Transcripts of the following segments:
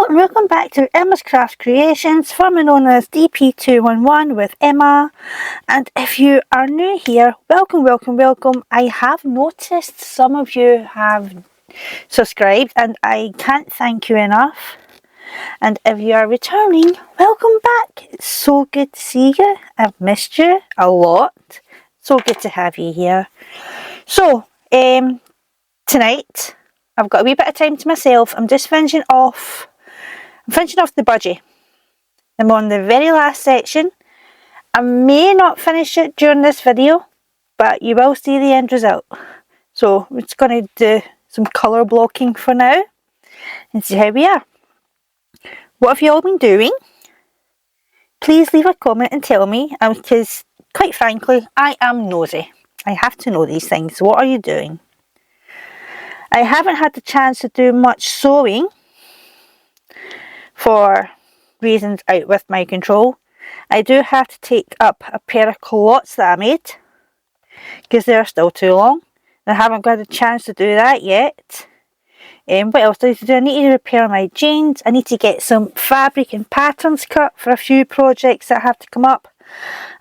Welcome back to Emma's Craft Creations, formerly known as DP211 with Emma. And if you are new here, welcome, welcome, welcome. I have noticed some of you have subscribed and I can't thank you enough. And if you are returning, welcome back. It's so good to see you. I've missed you a lot. So good to have you here. So, tonight I've got a wee bit of time to myself. I'm just finishing off the Budgie. I'm on the very last section. I may not finish it during this video, but you will see the end result. So we're just going to do some colour blocking for now and see how we are. What have you all been doing? Please leave a comment and tell me, because quite frankly I am nosy. I have to know these things. What are you doing? I haven't had the chance to do much sewing for reasons out with my control. I do have to take up a pair of culottes that I made because they're still too long. I haven't got a chance to do that yet. What else do I need to do? I need to repair my jeans. I need to get some fabric and patterns cut for a few projects that have to come up.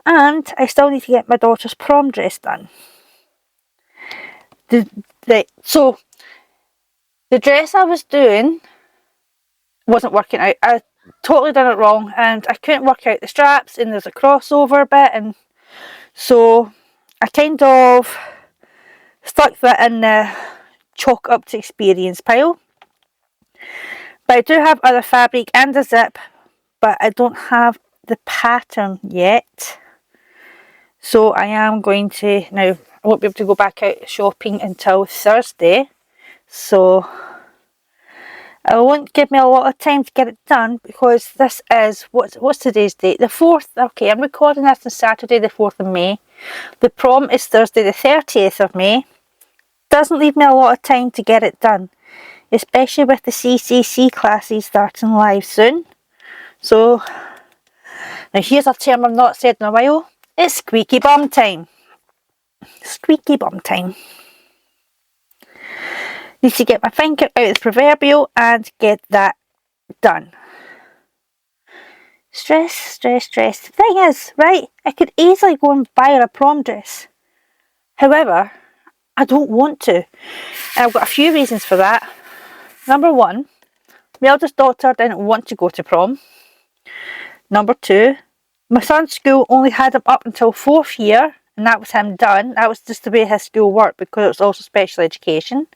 And I still need to get my daughter's prom dress done. So the dress I was doing wasn't working out. I totally done it wrong and I couldn't work out the straps, and there's a crossover bit, and so I kind of stuck that in the chalk up to experience pile. But I do have other fabric and a zip, but I don't have the pattern yet. So I am going to, now I won't be able to go back out shopping until Thursday, so it won't give me a lot of time to get it done, because this is, what's today's date? The 4th, okay, I'm recording this on Saturday the 4th of May. The prom is Thursday the 30th of May. Doesn't leave me a lot of time to get it done, especially with the CCC classes starting live soon. So, now here's a term I've not said in a while. It's squeaky bum time. Squeaky bum time. Need to get my finger out of the proverbial and get that done. Stress, stress, stress. The thing is, right, I could easily go and buy her a prom dress. However, I don't want to. And I've got a few reasons for that. Number one, my eldest daughter didn't want to go to prom. Number two, my son's school only had him up until 4th year, and that was him done. That was just the way his school worked, because it was also special education.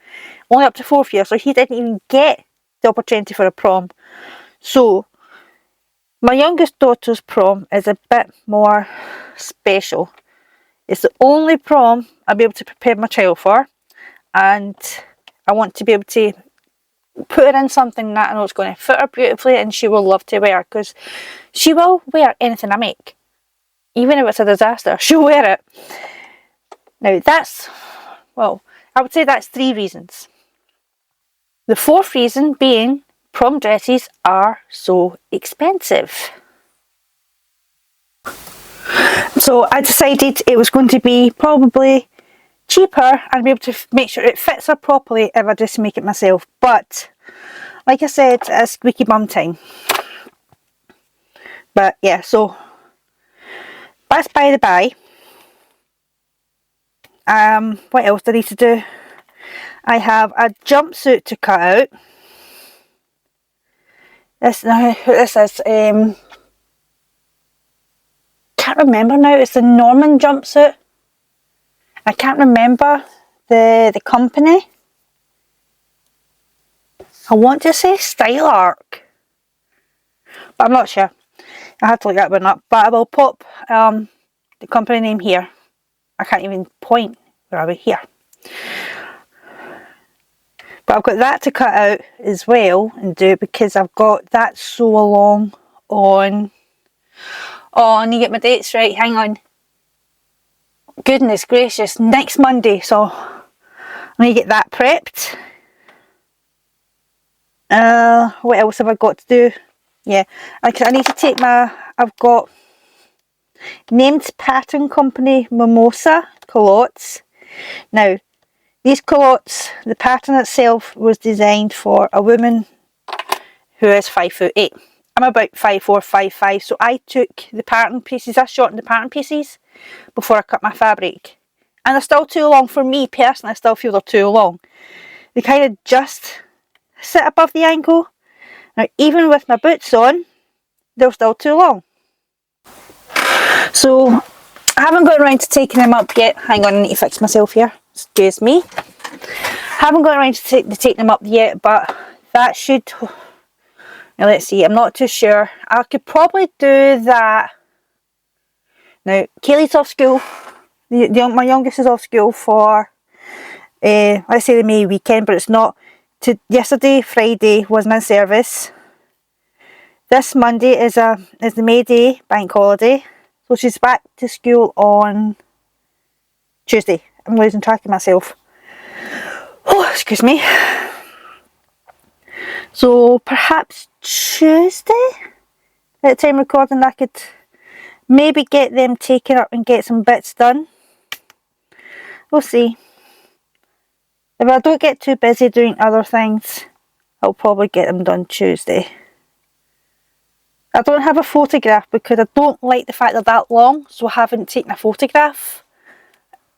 Only up to 4th year, so he didn't even get the opportunity for a prom. So my youngest daughter's prom is a bit more special. It's the only prom I'll be able to prepare my child for, and I want to be able to put her in something that I know is going to fit her beautifully and she will love to wear, because she will wear anything I make. Even if it's a disaster, she'll wear it. Now that's, well, I would say that's 3 reasons. The 4th reason being prom dresses are so expensive. So I decided it was going to be probably cheaper and be able to make sure it fits her properly if I just make it myself. But like I said, it's squeaky bum time. But yeah, so that's by the by. What else do I need to do? I have a jumpsuit to cut out. This is can't remember now. It's the Norman jumpsuit. I can't remember the company. I want to say Style Arc, but I'm not sure. I have to look that one up. But I will pop the company name here. I can't even point. Where are we? Here. But I've got that to cut out as well and do, because I've got that so long on. Oh, I need to get my dates right. Hang on. Goodness gracious, next Monday. So I need to get that prepped. What else have I got to do? Yeah, I need to take my, I've got named pattern company Mimosa culottes. Now, these culottes, the pattern itself was designed for a woman who is 5'8". I'm about 5'4", 5'5", so I took the pattern pieces, I shortened the pattern pieces before I cut my fabric. And they're still too long for me personally, I still feel they're too long. They kind of just sit above the ankle. Now even with my boots on, they're still too long. So I haven't got around to taking them up yet. Hang on, I need to fix myself here. Excuse me. Haven't got around to take them up yet, but that should... Now let's see, I'm not too sure. I could probably do that. Now, Kaylee's off school. My youngest is off school for, let's say the May weekend, but it's not. Yesterday, Friday, wasn't in service. This Monday is the May Day bank holiday. So she's back to school on Tuesday. I'm losing track of myself. Oh, excuse me. So perhaps Tuesday, at the time recording, I could maybe get them taken up and get some bits done. We'll see. If I don't get too busy doing other things, I'll probably get them done Tuesday. I don't have a photograph because I don't like the fact they're that long, so I haven't taken a photograph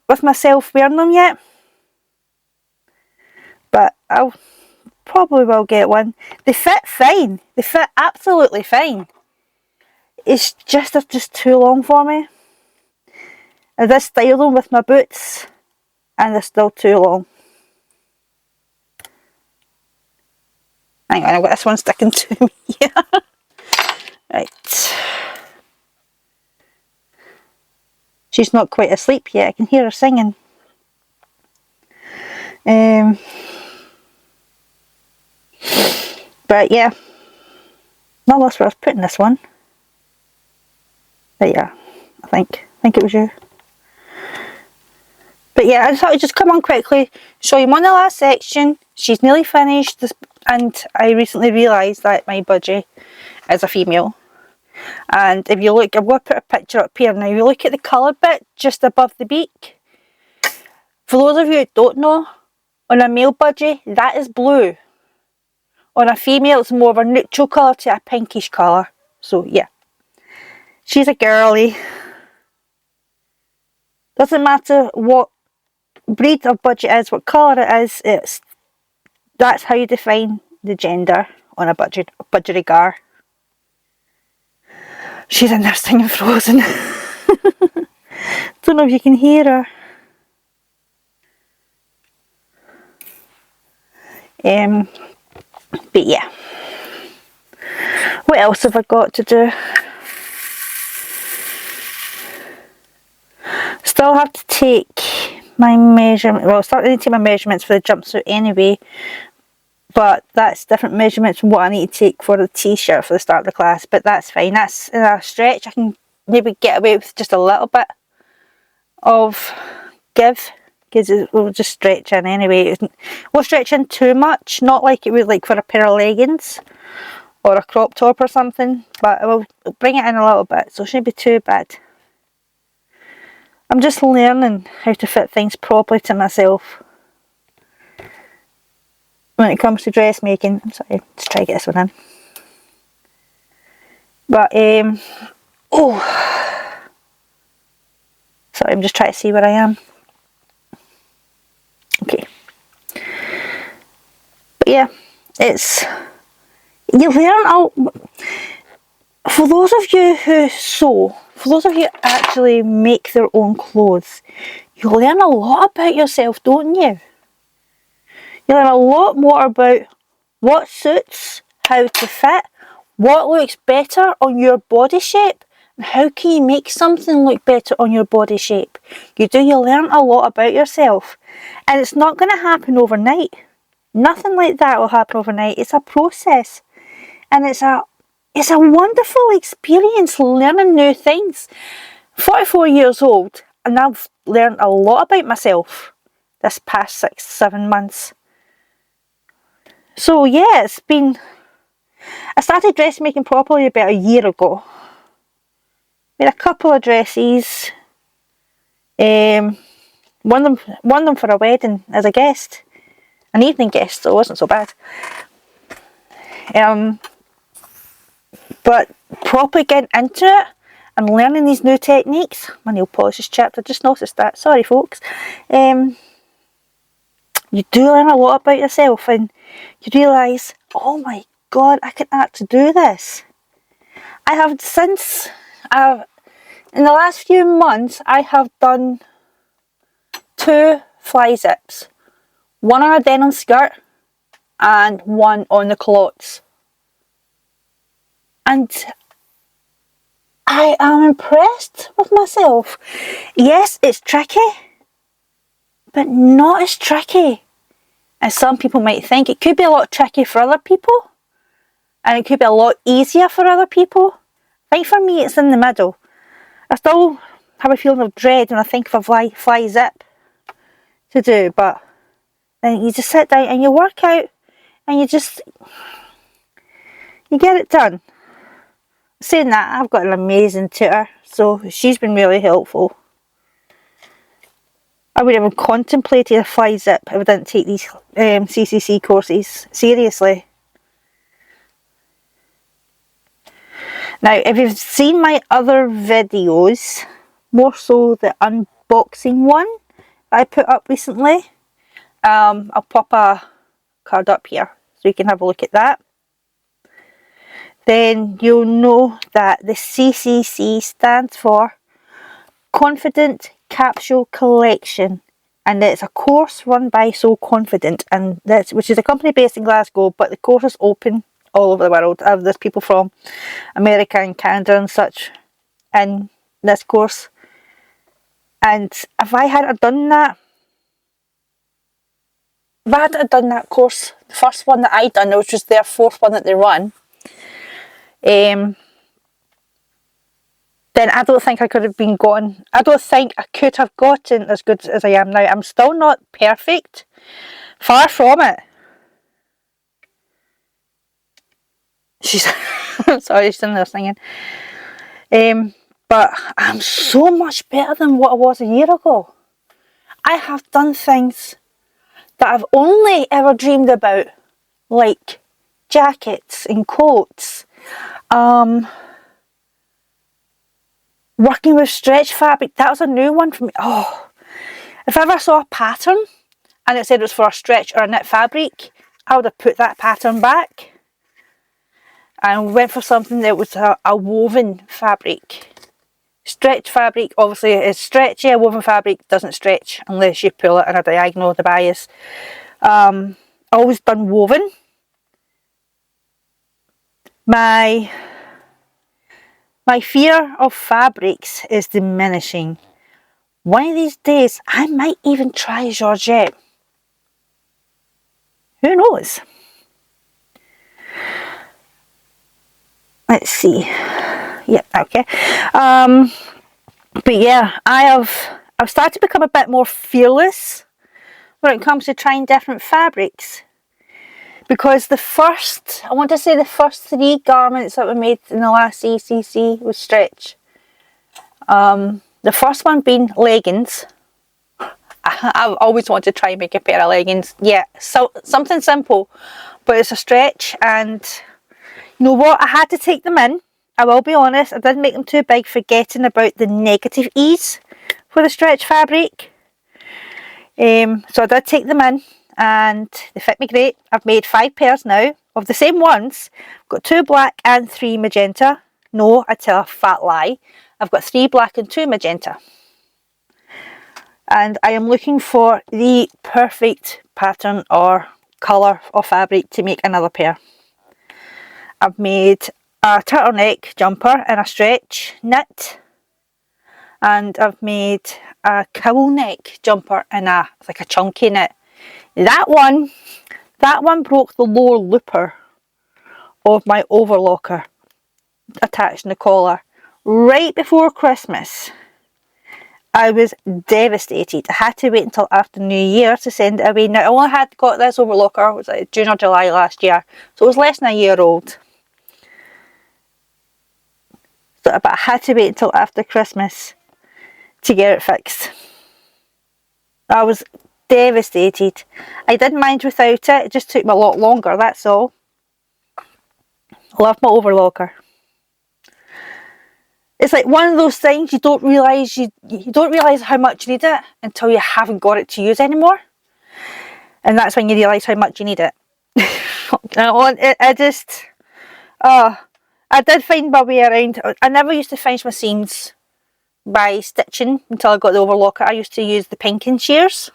with myself wearing them yet. But I'll probably will get one. They fit fine. They fit absolutely fine. It's just, they're just too long for me. I did style them with my boots and they're still too long. Hang on, I've got this one sticking to me here. Right. She's not quite asleep yet. I can hear her singing. But yeah, not lost where I was putting this one. There you are, I think it was you. But yeah, I just thought I'd just come on quickly, show you one of the last section. She's nearly finished, and I recently realised that my Budgie is a female. And if you look, I'm going to put a picture up here now. If you look at the coloured bit just above the beak, for those of you who don't know, on a male Budgie, that is blue. On a female, it's more of a neutral colour to a pinkish colour. So yeah, she's a girly. Doesn't matter what breed of Budgie is, what colour it is, that's how you define the gender on a budgerigar. She's in there singing Frozen. Don't know if you can hear her. But yeah, what else have I got to do? Still have to take my measurement. Well, I started to take my measurements for the jumpsuit anyway, but that's different measurements from what I need to take for the t-shirt for the start of the class. But that's fine. That's in a stretch. I can maybe get away with just a little bit of give, because it will just stretch in anyway. It won't stretch in too much, not like it would like for a pair of leggings or a crop top or something, but it will bring it in a little bit, so it shouldn't be too bad. I'm just learning how to fit things properly to myself when it comes to dressmaking. I'm sorry, let's try to get this one in. But oh, sorry, I'm just trying to see where I am. Okay. But yeah, it's, you learn for those of you who sew, for those of you who actually make their own clothes, you learn a lot about yourself, don't you? You learn a lot more about what suits, how to fit, what looks better on your body shape, and how can you make something look better on your body shape. You learn a lot about yourself, and it's not going to happen overnight. Nothing like that will happen overnight. It's a process, and it's a wonderful experience learning new things. 44 years old, and I've learned a lot about myself this past 6-7 months. So yeah, it's been... I started dressmaking properly about a year ago. Made a couple of dresses. Won them for a wedding as a guest. An evening guest, so it wasn't so bad. But properly getting into it and learning these new techniques. My nail polish is chipped, I just noticed that. Sorry folks. You do learn a lot about yourself, and you realise, oh my god, I can actually do this. I have in the last few months, I have done 2 fly zips. One on a denim skirt and one on the culottes. And I am impressed with myself. Yes, it's tricky, but not as tricky as some people might think. It could be a lot tricky for other people, and it could be a lot easier for other people. I think for me it's in the middle. I still have a feeling of dread when I think of a fly zip to do, but then you just sit down and you work out and you get it done. Saying that, I've got an amazing tutor, so she's been really helpful. I would have contemplated a fly zip if I didn't take these CCC courses seriously. Now, if you've seen my other videos, more so the unboxing one that I put up recently, I'll pop a card up here so you can have a look at that. Then you'll know that the CCC stands for Confident Capsule Collection, and it's a course run by So Confident, and which is a company based in Glasgow, but the course is open all over the world. There's people from America and Canada and such in this course, and if I hadn't done that course, the first one that I done, which was their 4th one that they run, then I don't think I could have been gone. I don't think I could have gotten as good as I am now. I'm still not perfect. Far from it. She's sorry, she's in there singing. But I'm so much better than what I was a year ago. I have done things that I've only ever dreamed about, like jackets and coats. Working with stretch fabric, that was a new one for me. Oh, if I ever saw a pattern and it said it was for a stretch or a knit fabric, I would have put that pattern back and went for something that was a woven fabric. Stretch fabric obviously is stretchy. A woven fabric doesn't stretch unless you pull it in a diagonal, the bias. Always done woven. My fear of fabrics is diminishing. One of these days, I might even try Georgette. Who knows? Let's see. Yep, okay. But yeah, I've started to become a bit more fearless when it comes to trying different fabrics. Because I want to say the first 3 garments that were made in the last CCC was stretch. The first one being leggings. I've always wanted to try and make a pair of leggings. Yeah, so something simple, but it's a stretch, and you know what? I had to take them in. I will be honest, I didn't make them too big, forgetting about the negative ease for the stretch fabric. So I did take them in, and they fit me great. I've made 5 pairs now of the same ones. I've got 2 black and 3 magenta. No, I tell a fat lie. I've got 3 black and 2 magenta. And I am looking for the perfect pattern or colour of fabric to make another pair. I've made a turtleneck jumper in a stretch knit, and I've made a cowl neck jumper in like a chunky knit. That one broke the lower looper of my overlocker attached in the collar right before Christmas. I was devastated. I had to wait until after New Year to send it away. Now, I only got this overlocker, it was like June or July last year, so it was less than a year old. but I had to wait until after Christmas to get it fixed. I was devastated. I didn't mind without it, it just took me a lot longer, that's all. Love my overlocker. It's like one of those things you don't realise you don't realise how much you need it until you haven't got it to use anymore. And that's when you realise how much you need it. I did find my way around. I never used to finish my seams by stitching until I got the overlocker. I used to use the pinking shears.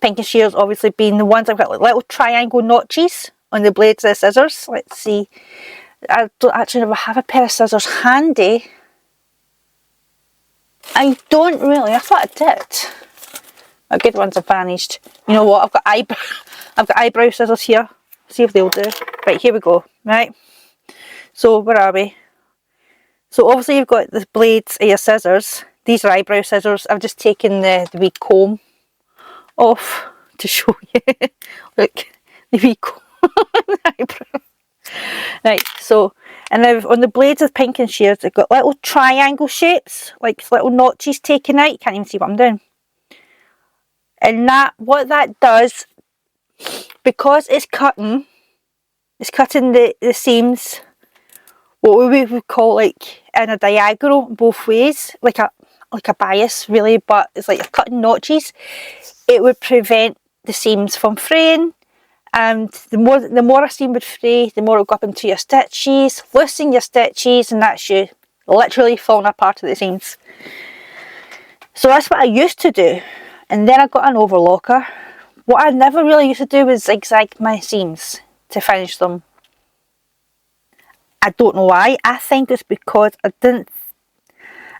Pinking shears obviously being the ones I've got like little triangle notches on the blades of the scissors. Let's see. I don't actually ever have a pair of scissors handy. I don't really. I thought I did. My good ones have vanished. You know what? I've got eyebrow scissors here. See if they'll do. Right, here we go. Right. So where are we? So obviously you've got the blades of your scissors. These are eyebrow scissors. I've just taken the wee comb off to show you. Look, the wee comb. Eyebrow. Right, so, and now on the blades of pinking shears, they've got little triangle shapes, like little notches taken out. You can't even see what I'm doing. And what that does, because it's cutting the seams, what we would call like in a diagonal both ways, like a bias really, but it's like you're cutting notches. It would prevent the seams from fraying. And the more a seam would fray, the more it would go up into your stitches, loosen your stitches, and that's you literally falling apart at the seams. So that's what I used to do. And then I got an overlocker. What I never really used to do was zigzag my seams to finish them. I don't know why. I think it's because I didn't...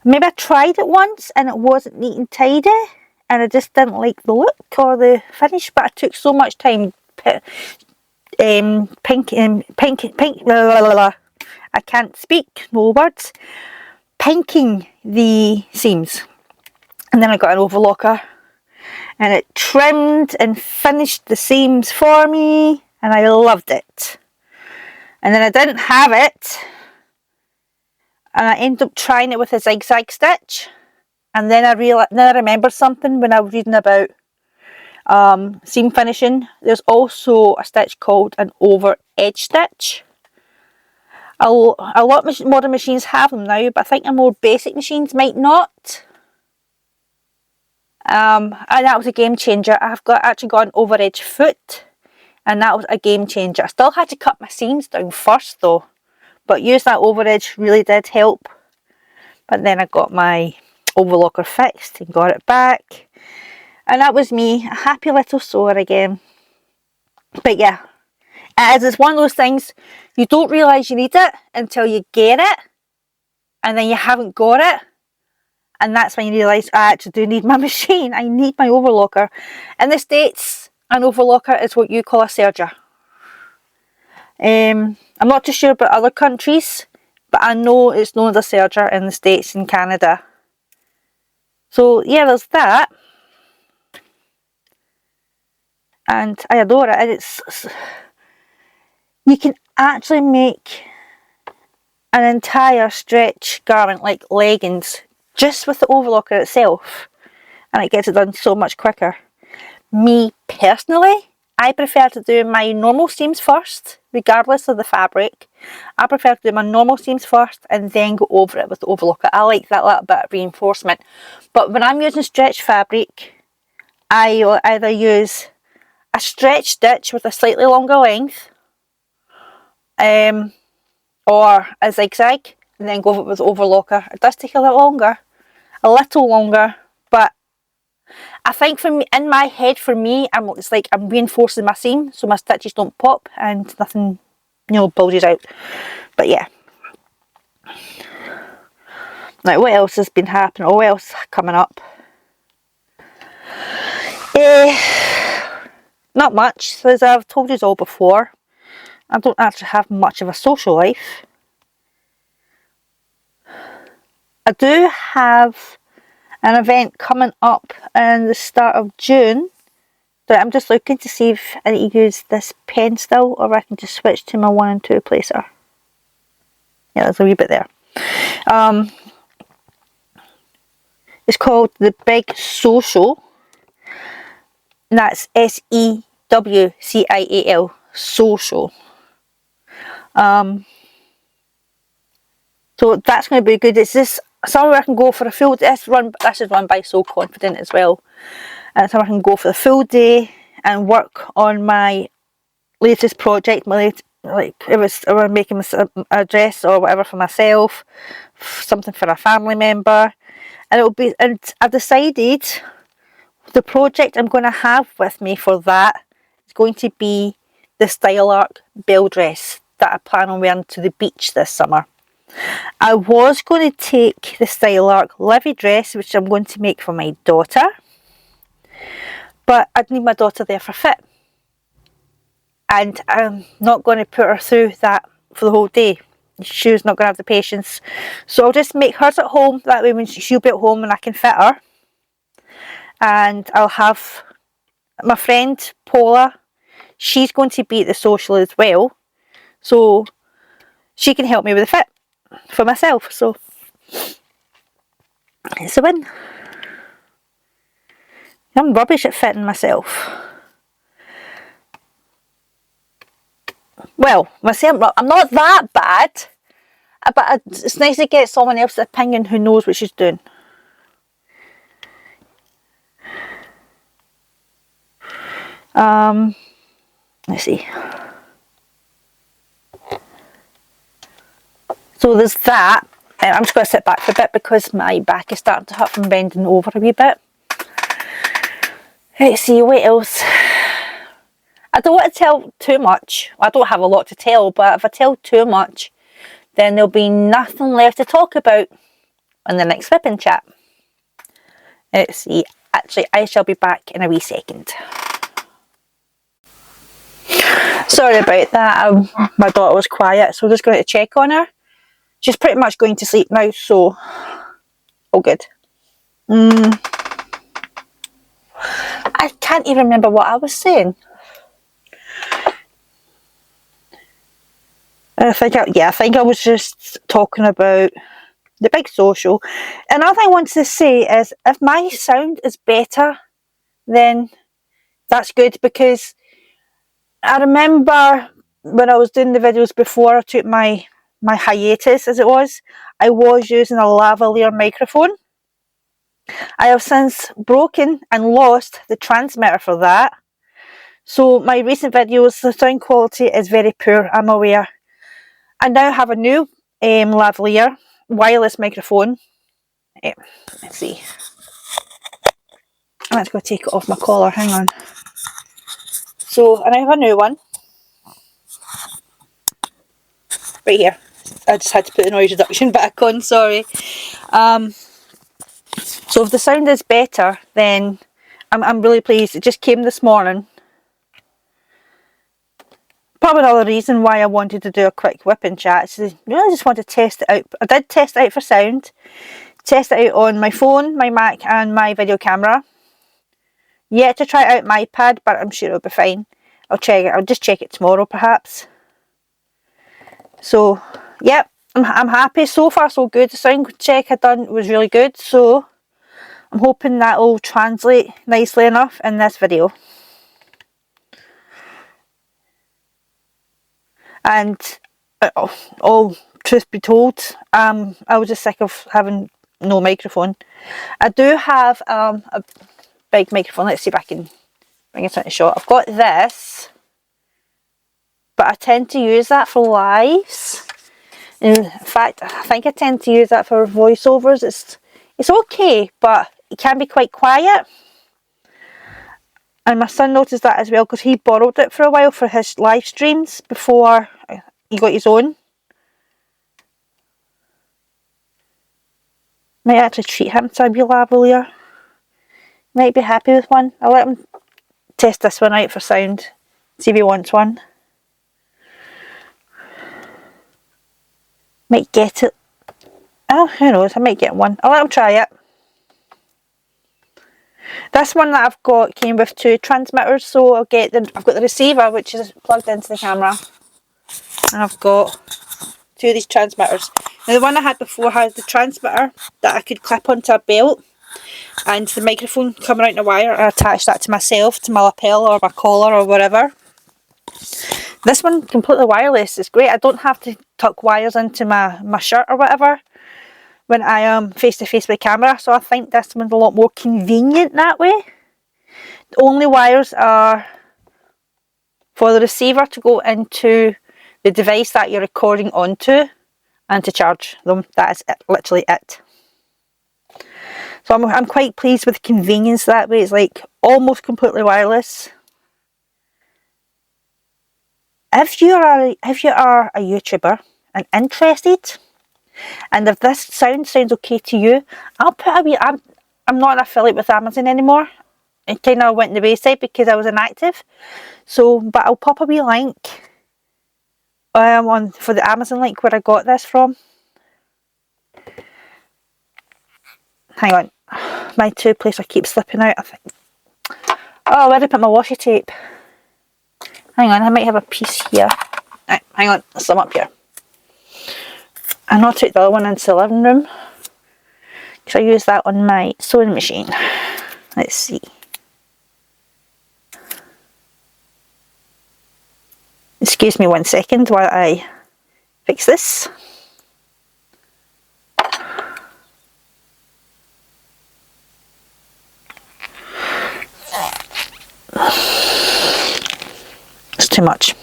Maybe I tried it once and it wasn't neat and tidy. And I just didn't like the look or the finish. But I took so much time... I can't speak, no words. Pinking the seams, and then I got an overlocker, and it trimmed and finished the seams for me, and I loved it. And then I didn't have it, and I ended up trying it with a zigzag stitch, and then I remembered something when I was reading about seam finishing. There's also a stitch called an over edge stitch. A lot of modern machines have them now, but I think the more basic machines might not. And that was a game changer. I've actually got an over edge foot, and that was a game changer. I still had to cut my seams down first though, but using that over edge really did help. But then I got my overlocker fixed and got it back. And that was me, a happy little sewer again. But yeah, it's one of those things, you don't realise you need it until you get it. And then you haven't got it. And that's when you realise, I actually do need my machine. I need my overlocker. In the States, an overlocker is what you call a serger. I'm not too sure about other countries, but I know it's known as a serger in the States and Canada. So yeah, there's that. And I adore it. And you can actually make an entire stretch garment like leggings just with the overlocker itself, and it gets it done so much quicker. Me personally, I prefer to do my normal seams first, regardless of the fabric. I prefer to do my normal seams first and then go over it with the overlocker. I like that little bit of reinforcement. But when I'm using stretch fabric, I will either use a stretch stitch with a slightly longer length, or a zigzag, and then go over it with the overlocker. It does take a little longer, but I think for me, in my head, for me, it's like I'm reinforcing my seam so my stitches don't pop and nothing, bulges out. But yeah. Now, what else has been happening? What else coming up? Not much, as I've told you all before. I don't actually have much of a social life. I do have an event coming up in the start of June that I'm just looking to see if I need to use this pen still, or I can just switch to my 1 and 2 placer. Yeah, there's a wee bit there. It's called the Big Social, and that's SEWCIAL, Social. So that's going to be good. It's just somewhere I can go for a full day. This is run by So Confident as well. And somewhere I can go for the full day and work on my latest project. Like if I'm making a dress or whatever for myself, something for a family member, and I've decided the project I'm going to have with me for that is going to be the Style Arc bell dress that I plan on wearing to the beach this summer. I was going to take the Style Arc Livy dress, which I'm going to make for my daughter, but I'd need my daughter there for fit, and I'm not going to put her through that for the whole day. She's not going to have the patience, so I'll just make hers at home. That way when she'll be at home and I can fit her. And I'll have my friend Paula, she's going to be at the social as well, so she can help me with the fit for myself. So it's a win. I'm rubbish at fitting myself. Well, I'm not that bad, but it's nice to get someone else's opinion who knows what she's doing. Let's see. So there's that. I'm just going to sit back for a bit because my back is starting to hurt from bending over a wee bit. Let's see, what else? I don't want to tell too much. I don't have a lot to tell, but if I tell too much, then there'll be nothing left to talk about in the next whipping chat. Let's see. Actually, I shall be back in a wee second. Sorry about that. My daughter was quiet, so I'm just going to check on her. She's pretty much going to sleep now, so all good. I can't even remember what I was saying. I think I was just talking about the big social. Another thing I wanted to say is, if my sound is better, then that's good, because I remember when I was doing the videos before I took my hiatus, as it was, I was using a lavalier microphone. I have since broken and lost the transmitter for that. So my recent videos, the sound quality is very poor, I'm aware. I now have a new lavalier wireless microphone. Let's see. I'm going to go take it off my collar, hang on. So, and I have a new one. Right here. I just had to put the noise reduction back on, sorry. So if the sound is better, then I'm really pleased. It just came this morning. Probably another reason why I wanted to do a quick whipping chat. So, I just want to test it out. I did test it out for sound. Test it out on my phone, my Mac and my video camera. Yet to try it out my iPad, but I'm sure it'll be fine. I'll check it. I'll just check it tomorrow perhaps. So, yep, I'm happy. So far so good. The sound check I done was really good. So, I'm hoping that will translate nicely enough in this video. And all truth be told, I was just sick of having no microphone. I do have a big microphone. Let's see if I can bring it into shot. I've got this, but I tend to use that for lives. In fact, I think I tend to use that for voiceovers. It's okay, but it can be quite quiet. And my son noticed that as well, because he borrowed it for a while for his live streams before he got his own. Might actually treat him to a wee lavalier. Might be happy with one. I'll let him test this one out for sound. See if he wants one. Might get it. Oh, who knows, I might get one. I'll let him try it. This one that I've got came with 2 transmitters, so I've got the receiver, which is plugged into the camera, and I've got two of these transmitters. Now the one I had before had the transmitter that I could clip onto a belt, and the microphone coming out in a wire. I attached that to myself, to my lapel or my collar or whatever. This one, completely wireless, is great. I don't have to tuck wires into my shirt or whatever when I am face to face with the camera, so I think this one's a lot more convenient that way. The only wires are for the receiver to go into the device that you're recording onto and to charge them. That is it, literally it. So I'm quite pleased with the convenience that way. It's like almost completely wireless. If you are a YouTuber and interested, and if this sounds okay to you, I'll put a wee. I'm not an affiliate with Amazon anymore. It kind of went in the wayside because I was inactive. So, but I'll pop a wee link for the Amazon link where I got this from. Hang on, my two placer keeps slipping out. I think. Oh, where did I put my washi tape? Hang on, I might have a piece here. Right, hang on, there's some up here. I know I took the other one into the living room because I used that on my sewing machine. Let's see. Excuse me 1 second while I fix this. It's too much.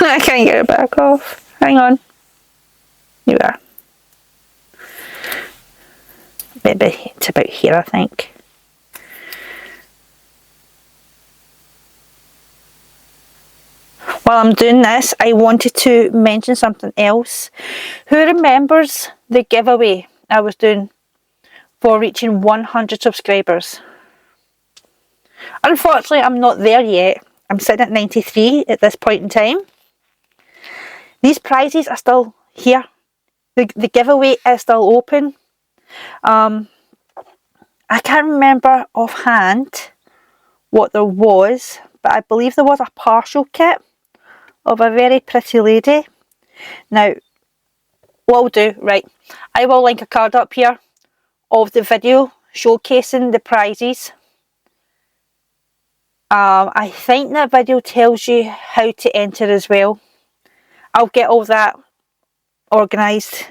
I can't get it back off. Hang on. You are. Maybe it's about here, I think. While I'm doing this, I wanted to mention something else. Who remembers the giveaway I was doing for reaching 100 subscribers? Unfortunately, I'm not there yet. I'm sitting at 93 at this point in time. These prizes are still here. The giveaway is still open. I can't remember offhand what there was, but I believe there was a partial kit of a very pretty lady. Now, what I'll do, right, I will link a card up here of the video showcasing the prizes. I think that video tells you how to enter as well. I'll get all that organised.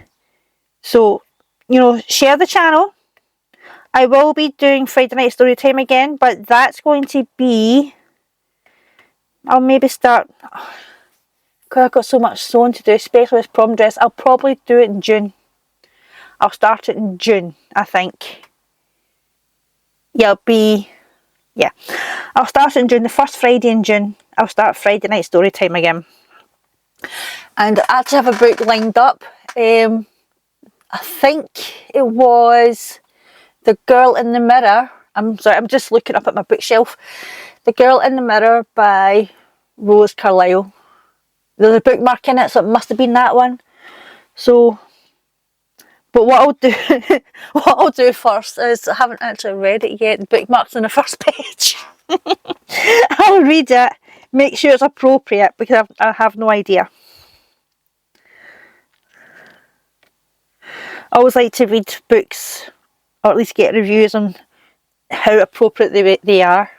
So, you know, share the channel. I will be doing Friday night story time again, but that's going to be, I'll maybe start, because I've got so much sewing to do, especially this prom dress. I'll probably do it in June. I'll start it in June, I think. Yeah, I'll start it in June. The first Friday in June, I'll start Friday night story time again. And I actually have a book lined up. I think it was The Girl in the Mirror. I'm sorry, I'm just looking up at my bookshelf. The Girl in the Mirror by Rose Carlyle. There's a bookmark in it, so it must have been that one. So, but what I'll do first is, I haven't actually read it yet. The bookmark's on the first page. I'll read it, make sure it's appropriate, because I have no idea. I always like to read books, or at least get reviews on how appropriate they are.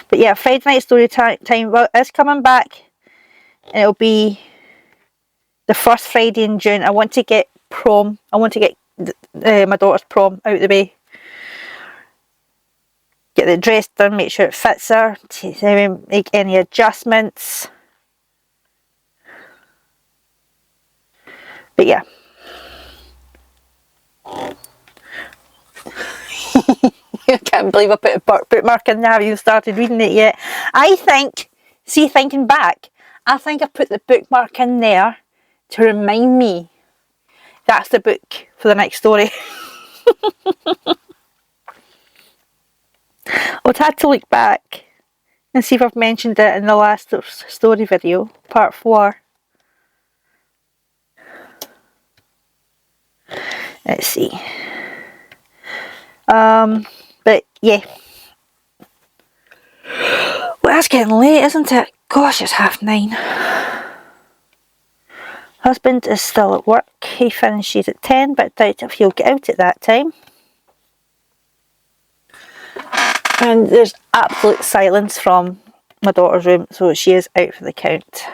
But yeah, Friday night story time, well, it's coming back. It'll be the first Friday in June. I want to get prom. I want to get my daughter's prom out of the way. Get the dress done, make sure it fits her, to make any adjustments. But yeah. I can't believe I put a bookmark in there. I haven't even started reading it yet. I think, see, thinking back, I think I put the bookmark in there to remind me that's the book for the next story. I'll have to look back and see if I've mentioned it in the last story video, part 4. Let's see. But yeah. Well, that's getting late, isn't it? Gosh, it's 9:30. Husband is still at work. He finishes at 10, but I doubt if he'll get out at that time. And there's absolute silence from my daughter's room, so she is out for the count.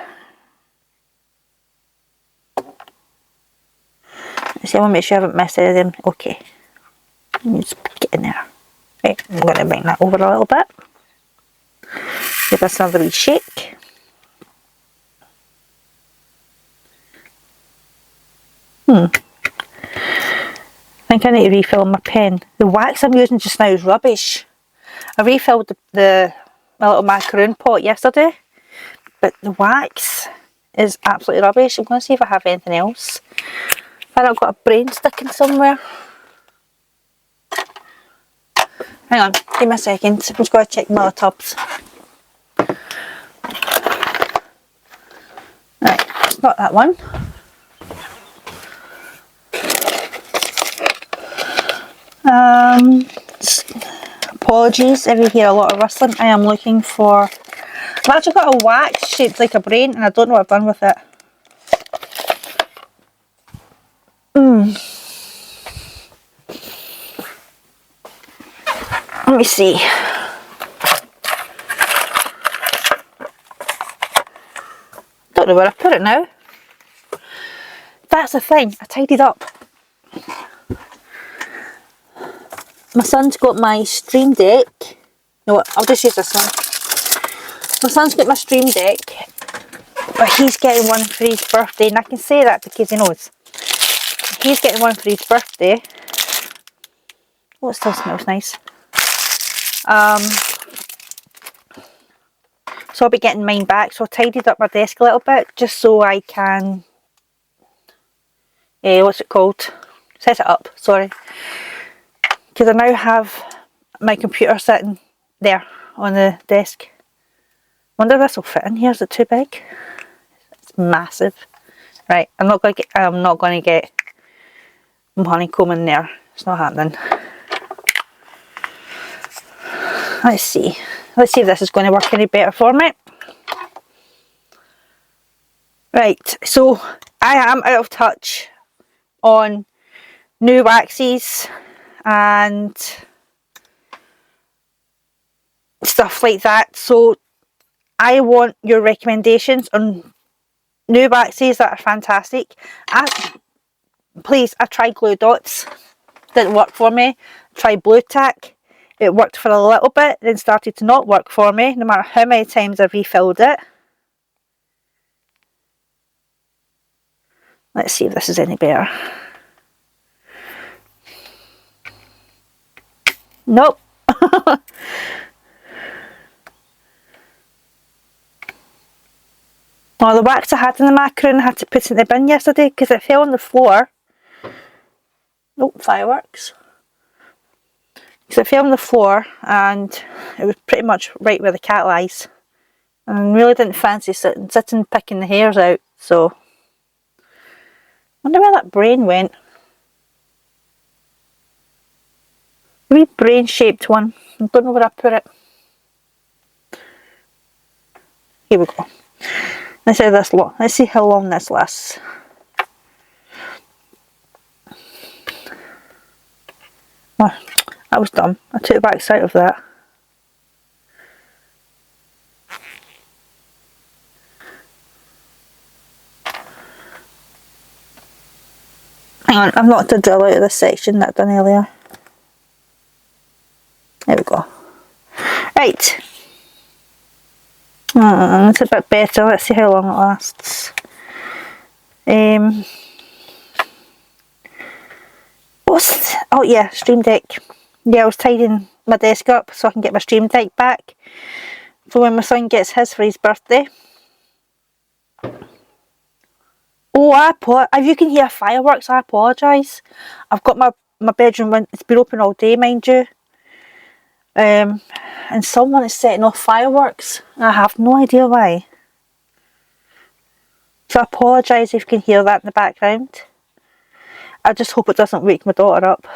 So I want to make sure I haven't missed anything. Okay. Let's get in there. Right, I'm going to bring that over a little bit. Give this another wee shake. I think I need to refill my pen. The wax I'm using just now is rubbish. I refilled my little macaroon pot yesterday, but the wax is absolutely rubbish. I'm going to see if I have anything else. I've got a brain sticking somewhere. Hang on, give me a second. I'm just going to check my other tubs. Right, it's not that one. Apologies if you hear a lot of rustling. I am looking for... I've actually got a wax shaped like a brain and I don't know what I've done with it. Let me see. Don't know where I put it now. That's the thing, I tidied up. My son's got my Stream Deck. No, I'll just use this one. My son's got my Stream Deck, but he's getting one for his birthday, and I can say that because he knows. He's getting one for his birthday. Oh, it still smells nice. So I'll be getting mine back. So I tidied up my desk a little bit just so I can, what's it called? Set it up, sorry. Because I now have my computer sitting there on the desk. Wonder if this will fit in here. Is it too big? It's massive. Right, I'm not going to get honeycomb in there. It's not happening. Let's see. Let's see if this is going to work any better for me. Right, so I am out of touch on new waxes and stuff like that. So I want your recommendations on new waxes that are fantastic. Please, I tried glue dots. Didn't work for me. Tried blue tack. It worked for a little bit, then started to not work for me, no matter how many times I've refilled it. Let's see if this is any better. Nope. Well, the wax I had in the macaroon I had to put it in the bin yesterday because it fell on the floor. Oh, fireworks. So it fell on the floor and it was pretty much right where the cat lies. And I really didn't fancy sitting picking the hairs out, so... Wonder where that brain went. A wee brain shaped one. I don't know where I put it. Here we go. Let's see this long. Let's see how long this lasts. Oh, that was dumb. I took the back side of that. Hang on, I've knocked a drill out of this section that I done earlier. There we go. Right. It's a bit better. Let's see how long it lasts. Oh yeah, Stream Deck. Yeah, I was tidying my desk up so I can get my Stream Deck back for when my son gets his for his birthday. Oh, if you can hear fireworks, I apologise. I've got my bedroom, it's been open all day, mind you. And someone is setting off fireworks. I have no idea why. So I apologise if you can hear that in the background. I just hope it doesn't wake my daughter up.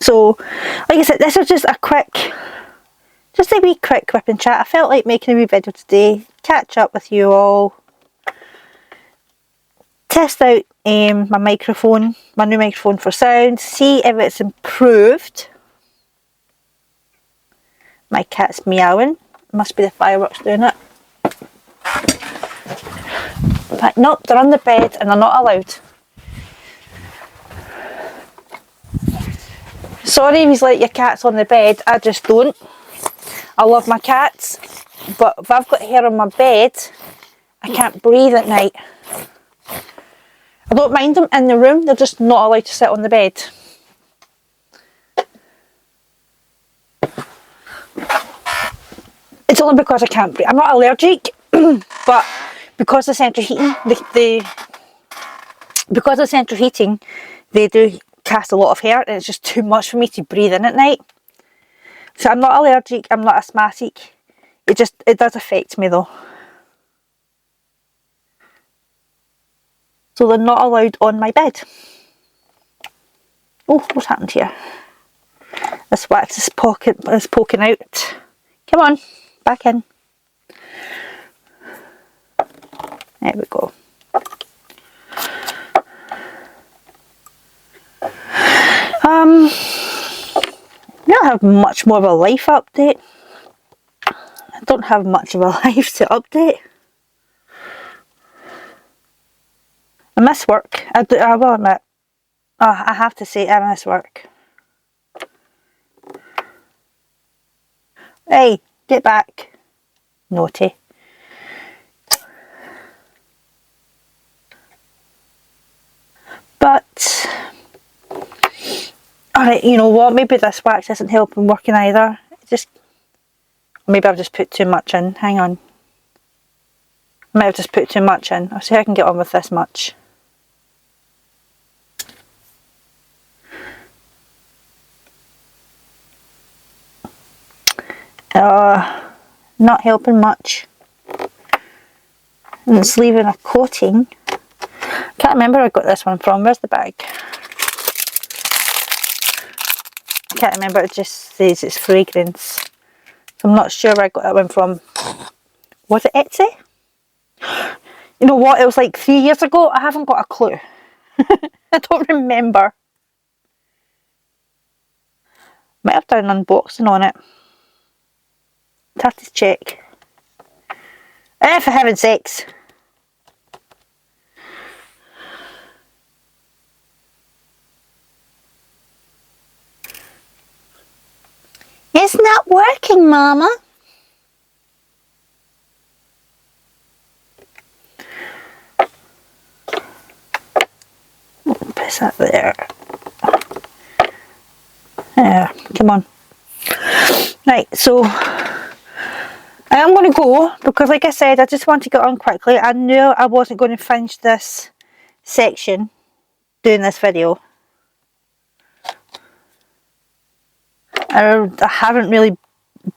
So, like I said, this was just a wee quick whip and chat. I felt like making a wee video today, catch up with you all, test out my microphone, my new microphone for sound, see if it's improved. My cat's meowing. It must be the fireworks doing it. But no, they're on the bed and they're not allowed. Sorry if he's like your cat's on the bed, I just don't. I love my cats, but if I've got hair on my bed, I can't breathe at night. I don't mind them in the room, they're just not allowed to sit on the bed. It's only because I can't breathe. I'm not allergic, but because of central heating, because of central heating, they do cast a lot of hair, and it's just too much for me to breathe in at night. So I'm not allergic, I'm not asthmatic. It does affect me though. So they're not allowed on my bed. Oh, what's happened here? This wax is poking out. Come on, back in. There we go. I don't have much more of a life update. I don't have much of a life to update. I miss work. I will admit. Oh, I have to say I miss work. Hey, get back. Naughty. But, alright, you know what, maybe this wax isn't helping working either. Maybe I've just put too much in. Hang on. I might have just put too much in. I'll see how I can get on with this much. Not helping much. And it's leaving a coating. Can't remember where I got this one from. Where's the bag? I can't remember, it just says it's fragrance. So I'm not sure where I got that one from. Was it Etsy? You know what, it was like 3 years ago. I haven't got a clue. I don't remember. Might have done an unboxing on it. Have to check. For heaven's sakes. It's not working, Mama. Put that there. There, come on. Right, so I am going to go because, like I said, I just want to get on quickly. I knew I wasn't going to finish this section doing this video. I haven't really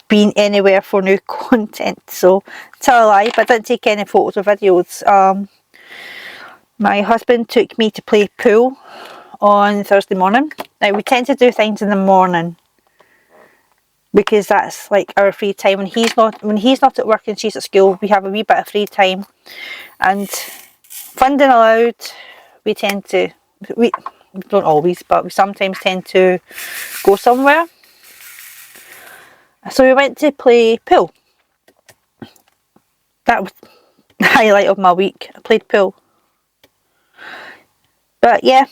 been anywhere for new content, so tell a lie, but I didn't take any photos or videos. My husband took me to play pool on Thursday morning. Now we tend to do things in the morning because that's like our free time. When he's not at work and she's at school, we have a wee bit of free time, and funding allowed, we tend to, we don't always, but we sometimes tend to go somewhere. So we went to play pool. That was the highlight of my week. I played pool. But yeah,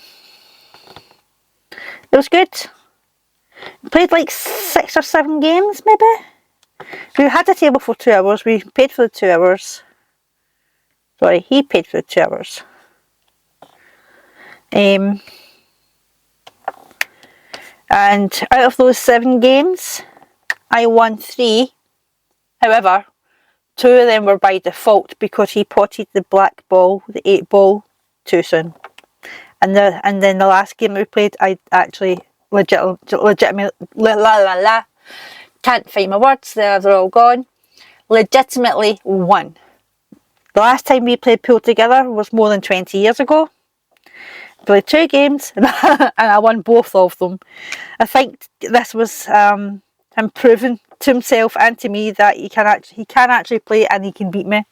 it was good. We played like 6 or 7 games maybe. We had a table for 2 hours. We paid for the 2 hours. Sorry, he paid for the 2 hours. And out of those 7 games, I won 3. However, 2 of them were by default because he potted the black ball, the 8 ball, too soon. And then the last game we played, I actually legitimately can't find my words. They're all gone. Legitimately won. The last time we played pool together was more than 20 years ago, Played 2 games and I won both of them. I think this was him proving to himself and to me that he can actually play and he can beat me.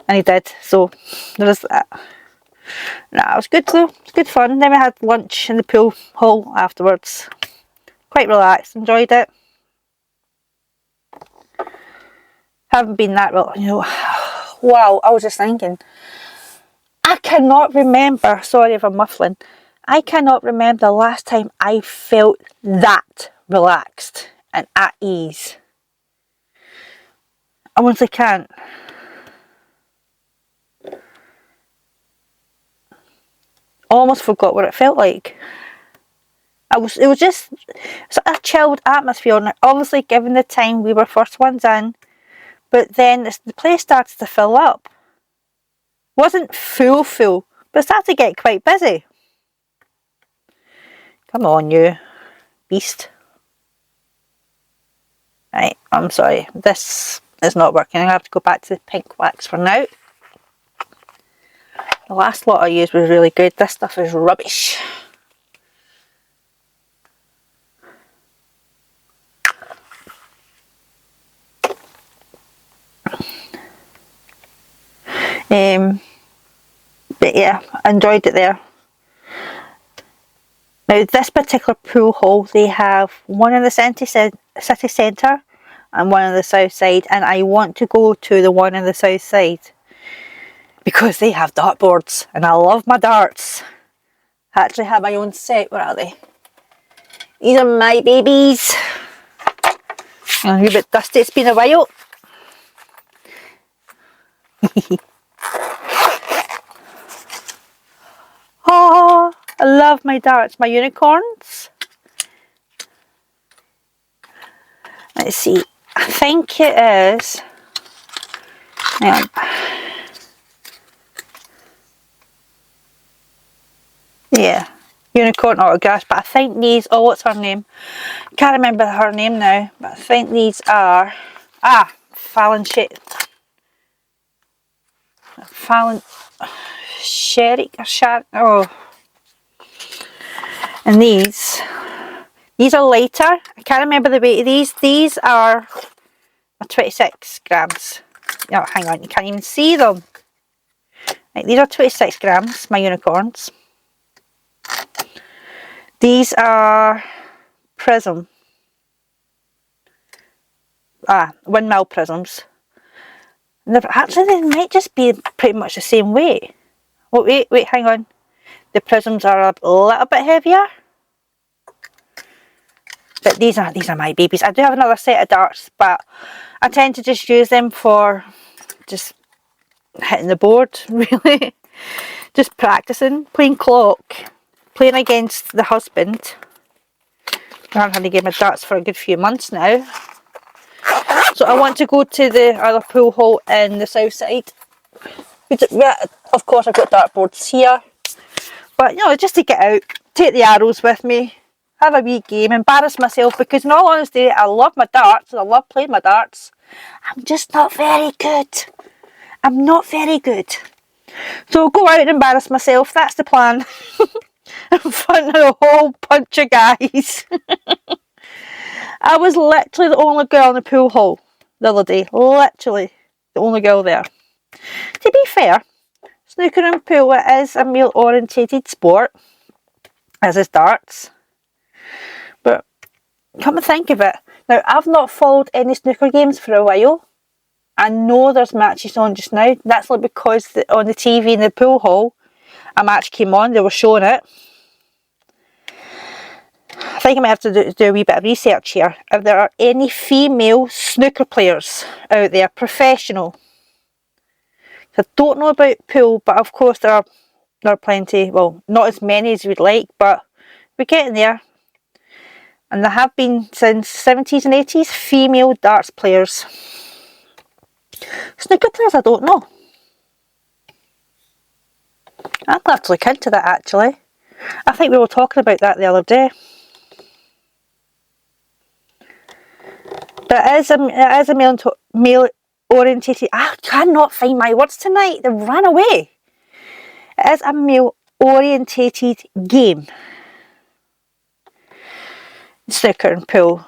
And he did, so there is that. Nah, it was good though, it was good fun. Then we had lunch in the pool hall afterwards. Quite relaxed, enjoyed it. Haven't been that well, you know. Wow, I was just thinking, I cannot remember, sorry if I'm muffling, I cannot remember the last time I felt that relaxed and at ease. I honestly can't. Almost forgot what it felt like. It was just a chilled atmosphere, and obviously given the time we were first ones in, but then the place started to fill up. Wasn't full, but it started to get quite busy. Come on, you beast. Right, I'm sorry, this is not working. I'm going to have to go back to the pink wax for now. The last lot I used was really good. This stuff is rubbish. But yeah, I enjoyed it there. Now this particular pool hall, they have one in the city centre and one on the south side, and I want to go to the one on the south side because they have dartboards and I love my darts. I actually have my own set. Where are they? These are my babies. A little bit dusty, it's been a while. Oh, I love my darts, my unicorns. Let's see, I think it is. Hang on. Yeah, unicorn autographs, but I think these, oh, what's her name? Can't remember her name now, but I think these are, Fallon Sherry, oh. And these are lighter. I can't remember the weight of these. These are 26 grams. Oh, hang on, you can't even see them. Right, these are 26 grams, my unicorns. These are prism. 1 mil prisms. Actually, they might just be pretty much the same weight. Oh, wait, hang on. The prisms are a little bit heavier. But these are my babies. I do have another set of darts, but I tend to just use them for just hitting the board, really. Just practicing, playing clock, playing against the husband. I haven't had a game of darts for a good few months now. So I want to go to the other pool hall in the south side. Of course, I've got dartboards here. But, you know, just to get out, take the arrows with me, have a wee game, embarrass myself, because in all honesty, I love my darts and I love playing my darts. I'm just not very good. I'm not very good. So go out and embarrass myself, that's the plan. In front of a whole bunch of guys. I was literally the only girl in the pool hall the other day. Literally the only girl there. To be fair, snooker and pool, it is a male orientated sport, as is darts. But come to think of it, now I've not followed any snooker games for a while. I know there's matches on just now. That's like because on the TV in the pool hall, a match came on, they were showing it. I think I might have to do a wee bit of research here. If there are any female snooker players out there, professional. I don't know about pool, but of course there are plenty. Well, not as many as we'd like, but we're getting there. And there have been since 70s and 80s female darts players. Snooker players, I don't know. I'd have to look into that actually. I think we were talking about that the other day. But it is a male orientated. I cannot find my words tonight. They ran away. It is a male orientated game. Snooker and pool.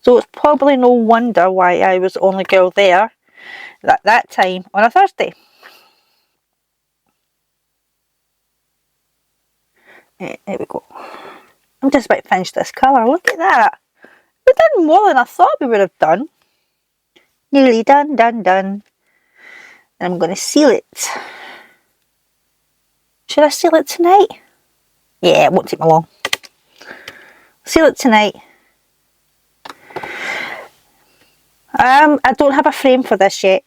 So it's probably no wonder why I was the only girl there at that time on a Thursday. There we go. I'm just about to finish this colour. Look at that. We've done more than I thought we would have done. Nearly done, done, done. And I'm going to seal it. Should I seal it tonight? Yeah, it won't take me long. Seal it tonight. I don't have a frame for this yet.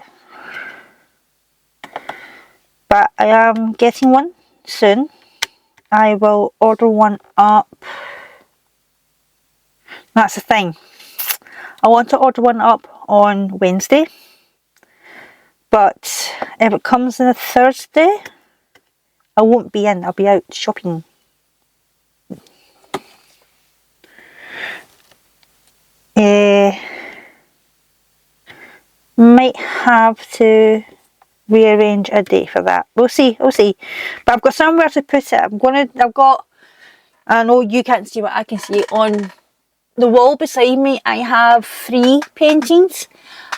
But I am getting one soon. I will order one up. That's the thing. I want to order one up on Wednesday. But if it comes on a Thursday, I won't be in. I'll be out shopping. Might have to rearrange a day for that. We'll see, we'll see. But I've got somewhere to put it. I know you can't see what I can see. On the wall beside me, I have 3 paintings.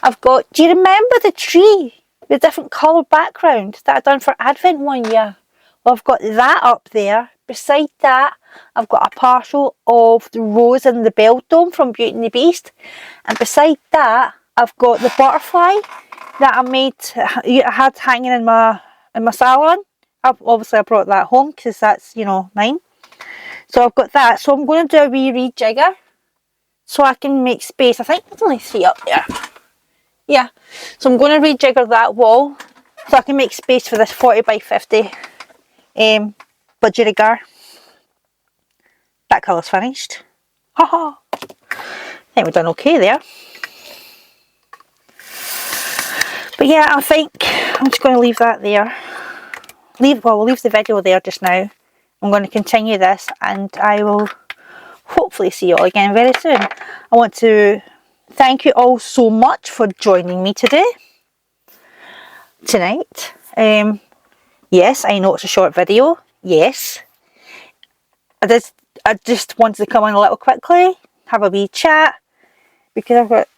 Do you remember the tree with different colour background that I done for Advent one year? Well, I've got that up there. Beside that, I've got a partial of the rose and the bell dome from Beauty and the Beast. And beside that, I've got the butterfly that I had hanging in my salon. Obviously I brought that home because that's, you know, mine. So I've got that. So I'm going to do a wee rejigger so I can make space. I think there's only 3 up there. Yeah. So I'm going to rejigger that wall so I can make space for this 40 by 50 Budgie Rigar. That colour's finished. Haha. I think we've done okay there. But yeah, I think I'm just going to leave that there. We'll leave the video there just now. I'm going to continue this and I will hopefully see you all again very soon. I want to thank you all so much for joining me tonight. Yes, I know it's a short video. Yes. I just wanted to come on a little quickly, have a wee chat, because I've got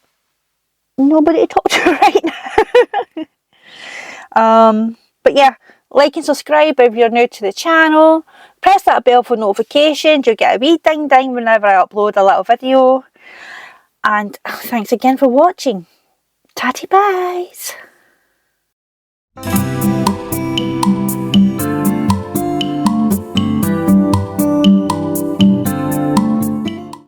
nobody to talk to right now. But yeah, like and subscribe if you're new to the channel. Press that bell for notifications. You'll get a wee ding ding whenever I upload a little video. And thanks again for watching. Tatty byes.